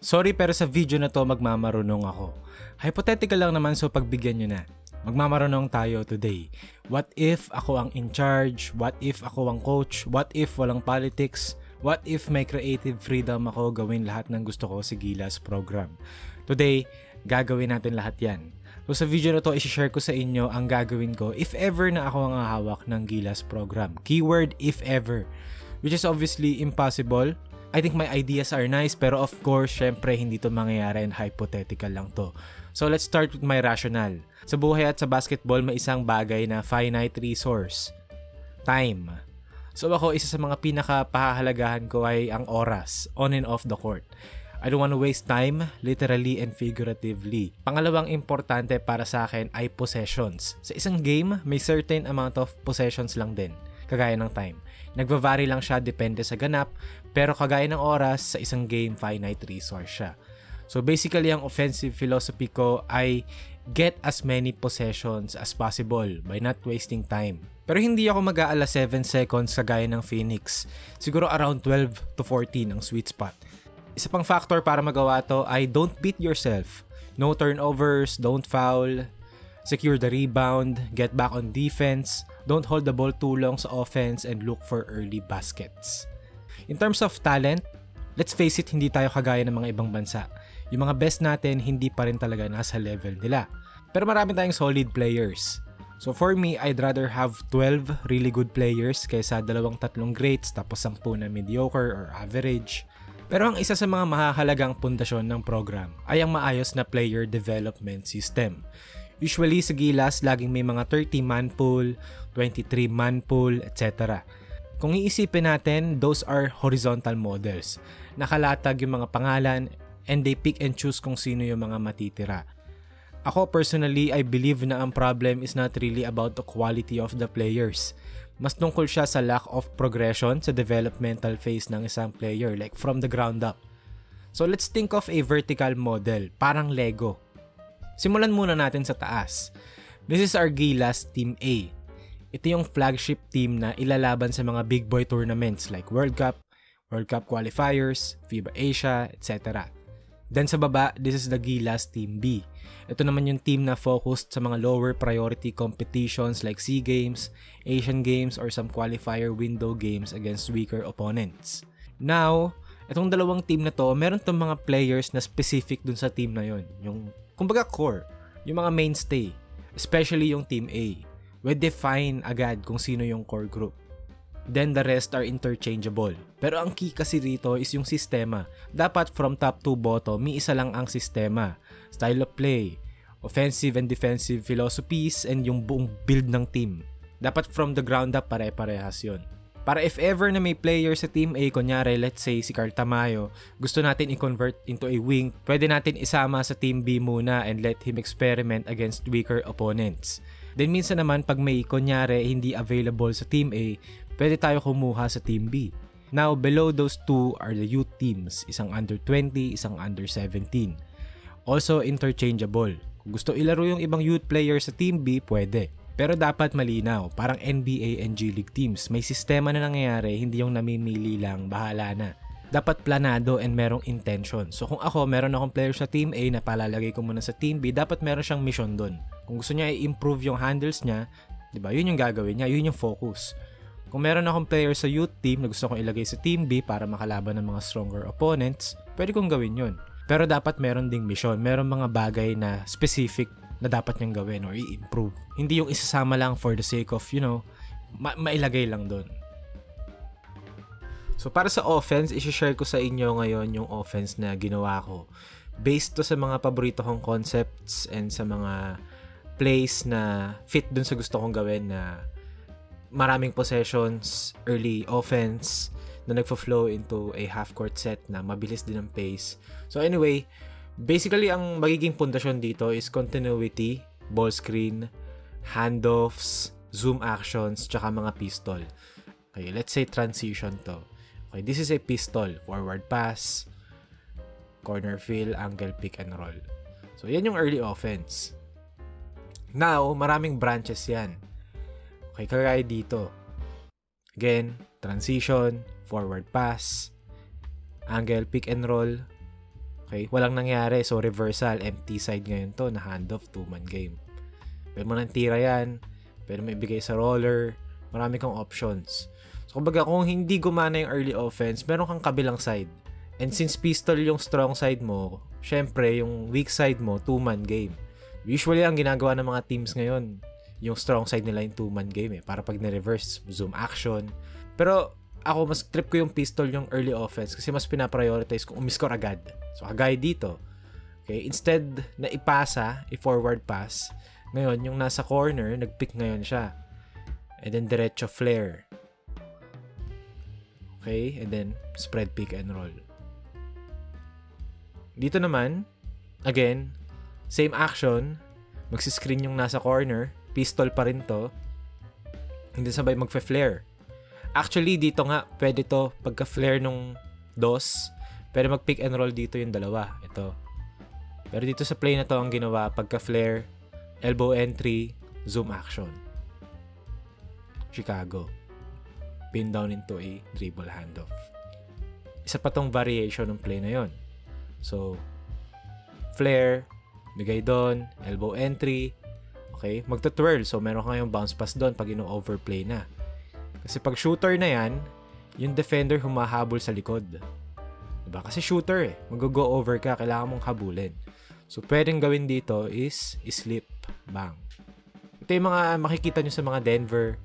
Sorry pero sa video na to magmamarunong ako. Hypothetical lang naman so pagbigyan nyo na. Magmamarunong tayo today. What if ako ang in charge? What if ako ang coach? What if walang politics? What if may creative freedom ako gawin lahat ng gusto ko sa Gilas program? Today, gagawin natin lahat yan. So sa video na to, isi-share ko sa inyo ang gagawin ko if ever na ako ang hawak ng Gilas program. Keyword if ever. Which is obviously impossible. I think my ideas are nice pero of course, syempre hindi to mangyayari and hypothetical lang to. So let's start with my rationale. Sa buhay at sa basketball, may isang bagay na finite resource. Time. So ako, isa sa mga pinaka-pahahalagahan ko ay ang oras, on and off the court. I don't want to waste time, literally and figuratively. Pangalawang importante para sa akin ay possessions. Sa isang game, may certain amount of possessions lang din, kagaya ng time. Nagva-vary lang siya depende sa ganap, pero kagaya ng oras, sa isang game, finite resource siya. So basically, ang offensive philosophy ko ay get as many possessions as possible by not wasting time. Pero hindi ako mag-aala 7 seconds kagaya ng Phoenix. Siguro around 12 to 14 ang sweet spot. Isa pang factor para magawa to ay don't beat yourself. No turnovers, don't foul, secure the rebound, get back on defense, don't hold the ball too long sa offense, and look for early baskets. In terms of talent, let's face it, hindi tayo kagaya ng mga ibang bansa. Yung mga best natin, hindi pa rin talaga nasa level nila. Pero marami tayong solid players. So for me, I'd rather have 12 really good players kaysa 2-3 greats tapos 10 na mediocre or average. Pero ang isa sa mga mahahalagang pundasyon ng program ay ang maayos na player development system. Usually sa Gilas, laging may mga 30-man pool, 23-man pool, etc. Kung iisipin natin, those are horizontal models. Nakalatag yung mga pangalan and they pick and choose kung sino yung mga matitira. Ako personally, I believe na ang problem is not really about the quality of the players. Mas tungkol siya sa lack of progression sa developmental phase ng isang player, like from the ground up. So let's think of a vertical model, parang Lego. Simulan muna natin sa taas. This is our Gilas Team A. Ito yung flagship team na ilalaban sa mga big boy tournaments like World Cup qualifiers, FIBA Asia, etc. Then sa baba, this is the Gilas Team B. Ito naman yung team na focused sa mga lower priority competitions like SEA Games, Asian Games, or some qualifier window games against weaker opponents. Now, itong dalawang team na to, meron tong mga players na specific dun sa team na yon. Yung, kumbaga core, yung mga mainstay, especially yung Team A. We define agad kung sino yung core group. Then the rest are interchangeable. Pero ang key kasi dito is yung sistema. Dapat from top to bottom, may isa lang ang sistema. Style of play, offensive and defensive philosophies, and yung buong build ng team. Dapat from the ground up pare-parehas yun. Para if ever na may player sa Team A, kunyari let's say si Carl Tamayo, gusto natin i-convert into a wing, pwede natin isama sa Team B muna and let him experiment against weaker opponents. Then minsan naman pag may kunyari hindi available sa Team A, pwede tayo kumuha sa Team B. Now, below those two are the youth teams, isang under 20, isang under 17. Also interchangeable. Kung gusto ilaro yung ibang youth player sa Team B, pwede. Pero dapat malinaw, parang NBA and G League teams, may sistema na nangyayari, hindi yung namimili lang, bahala na. Dapat planado and merong intention. So kung ako, meron akong player sa Team A na palalagay ko muna sa Team B, dapat meron siyang mission doon. Kung gusto niya i-improve yung handles niya, diba, yun yung gagawin niya, yun yung focus. Kung meron akong player sa youth team na gusto kong ilagay sa Team B para makalaban ng mga stronger opponents, pwede kong gawin yun. Pero dapat meron ding mission, meron mga bagay na specific na dapat niyang gawin or i-improve. Hindi yung isasama lang for the sake of, mailagay lang doon. So para sa offense, isi-share ko sa inyo ngayon yung offense na ginawa ko. Based to sa mga paborito kong concepts and sa mga plays na fit dun sa gusto kong gawin na maraming possessions, early offense na nagfo-flow into a half-court set na mabilis din ang pace. So anyway, basically ang magiging pundasyon dito is continuity, ball screen, handoffs, zoom actions, tsaka mga pistol. Okay, let's say transition to. Okay, this is a pistol, forward pass, corner fill, angle pick and roll. So yan yung early offense. Now, maraming branches yan. Okay, kagaya dito. Again, transition, forward pass, angle pick and roll. Okay? Walang nangyari. So, reversal. Empty side ngayon to na handoff, 2-man game. Pwede mo nang tira yan. Pwede mo ibigay sa roller. Marami kang options. So, kumbaga, kung hindi gumana yung early offense, meron kang kabilang side. And since pistol yung strong side mo, syempre, yung weak side mo, 2-man game. Usually, ang ginagawa ng mga teams ngayon, yung strong side nila yung 2-man game para pag na-reverse, zoom action. Pero, ako, mas trip ko yung pistol yung early offense kasi mas pinaprioritize kung umiscore agad. So, kagaya dito. Okay? Instead na ipasa, i-forward pass, ngayon, yung nasa corner, nag-pick ngayon siya. And then, diretso flare. Okay? And then, spread pick and roll. Dito naman, again, same action. Magsiscreen yung nasa corner. Pistol pa rin to. Hindi sabay magfe-flare. Actually, dito nga, pwede to, pagka-flare nung DOS, pwede mag-pick and roll dito yung dalawa. Ito. Pero dito sa play na to, ang ginawa, pagka-flare, elbow entry, zoom action. Chicago. Pin down into a dribble handoff. Isa pa tong variation ng play na yon. So, flare, bigay doon, elbow entry, okay, magta-twirl. So, meron kayong bounce pass doon pag ino-overplay na. Kasi pag shooter na yan, yung defender humahabol sa likod. Diba? Kasi shooter mag-go over ka, kailangan mong habulin. So, pwedeng gawin dito is slip, bang. Ito yung mga makikita nyo sa mga Denver,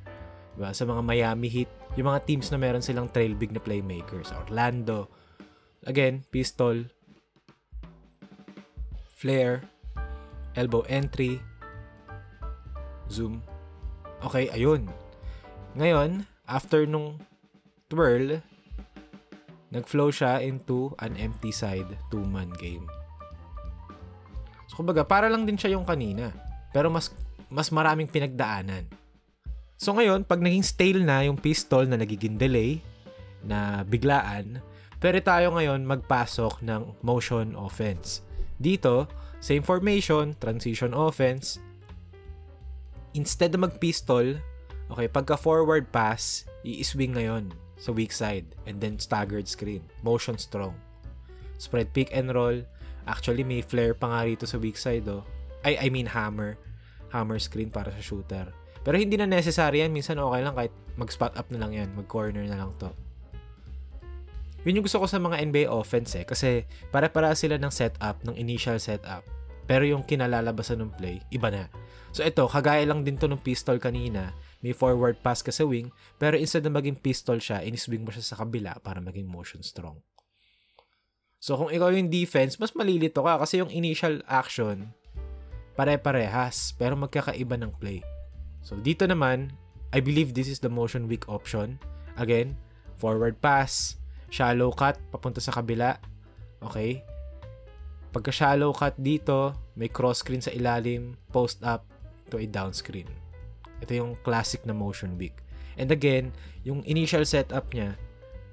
diba? Sa mga Miami Heat, yung mga teams na meron silang trail big na playmakers. Orlando, again, pistol, flare, elbow entry, zoom. Okay, ayun. Ngayon, after nung twirl, nag-flow siya into an empty side 2-man game. So, kumbaga, para lang din siya yung kanina. Pero mas maraming pinagdaanan. So, ngayon, pag naging stale na yung pistol na nagiging delay, na biglaan, pwede tayo ngayon magpasok ng motion offense. Dito, same formation, transition offense. Instead na mag-pistol, okay, pagka forward pass, i-swing ngayon sa weak side and then staggered screen. Motion strong. Spread pick and roll. Actually, may flare pa nga rito sa weak side, oh. I mean hammer. Hammer screen para sa shooter. Pero hindi na necessary yan. Minsan okay lang kahit mag-spot up na lang yan. Mag-corner na lang to. Yun yung gusto ko sa mga NBA offense kasi para sila ng setup, ng initial setup. Pero yung kinalalabasan ng play, iba na. So ito, kagaya lang din to ng pistol kanina. May forward pass ka sa wing, pero instead na maging pistol siya, iniswing mo siya sa kabila para maging motion strong. So kung ikaw yung defense, mas malilito ka kasi yung initial action, pare-parehas, pero magkakaiba ng play. So dito naman, I believe this is the motion weak option. Again, forward pass, shallow cut, papunta sa kabila. Okay? Pagka shallow cut dito, may cross screen sa ilalim, post up to a down screen. Ito yung classic na motion weak. And again, yung initial setup niya,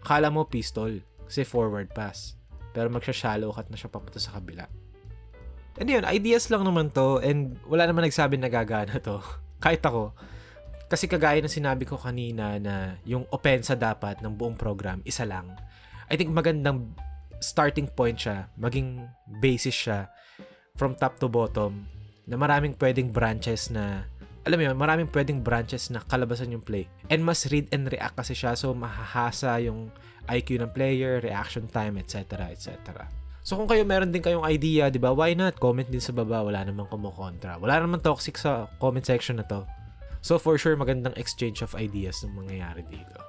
akala mo pistol kasi forward pass. Pero magsha-shallow cut na siya papunta sa kabila. And yun, ideas lang naman to and wala naman nagsabi na gagana to. Kahit ako. Kasi kagaya ng sinabi ko kanina na yung opensa dapat ng buong program, isa lang. I think magandang starting point siya, maging basis siya from top to bottom na maraming pwedeng branches na, alam mo yun, maraming pwedeng branches na kalabasan yung play. And mas read and react kasi siya, so mahahasa yung IQ ng player, reaction time, etc. etc. So kung kayo meron din kayong idea, di ba, why not? Comment din sa baba, wala namang kumukontra. Wala namang toxic sa comment section na to. So for sure, magandang exchange of ideas ng mangyayari dito.